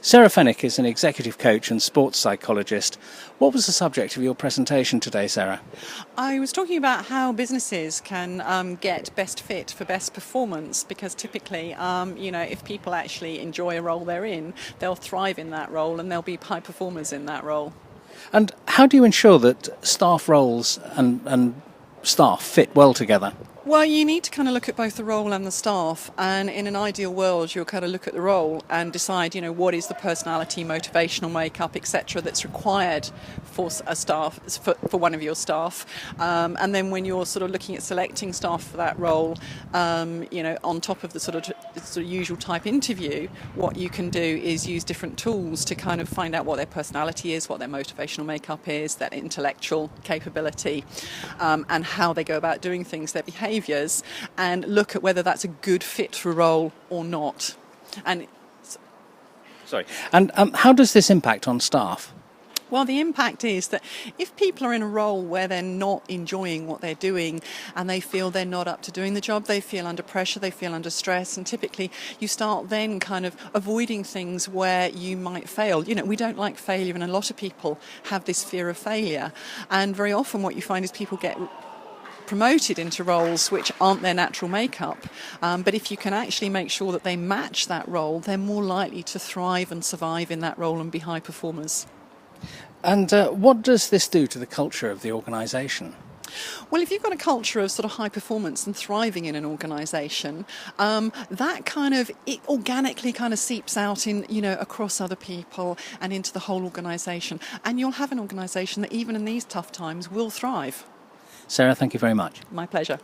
Sarah Fenwick is an executive coach and sports psychologist. What was the subject of your presentation today, Sarah? I was talking about how businesses can get best fit for best performance, because typically, if people actually enjoy a role they're in, they'll thrive in that role and they'll be high performers in that role. And how do you ensure that staff roles and staff fit well together? Well, you need to kind of look at both the role and the staff, and in an ideal world you'll kind of look at the role and decide, what is the personality, motivational makeup, etc. that's required for a staff, for one of your staff, and then when you're sort of looking at selecting staff for that role, on top of the sort of usual type interview, what you can do is use different tools to kind of find out what their personality is, what their motivational makeup is, their intellectual capability, and how they go about doing things, their behaviours, and look at whether that's a good fit for a role or not. And how does this impact on staff? Well, the impact is that if people are in a role where they're not enjoying what they're doing and they feel they're not up to doing the job, they feel under pressure, they feel under stress, and typically you start then kind of avoiding things where you might fail. We don't like failure, and a lot of people have this fear of failure. And very often what you find is people get promoted into roles which aren't their natural makeup, but if you can actually make sure that they match that role, they're more likely to thrive and survive in that role and be high performers. And what does this do to the culture of the organisation? Well, if you've got a culture of sort of high performance and thriving in an organisation, it organically kind of seeps out in, across other people and into the whole organisation, and you'll have an organisation that even in these tough times will thrive. Sarah, thank you very much. My pleasure.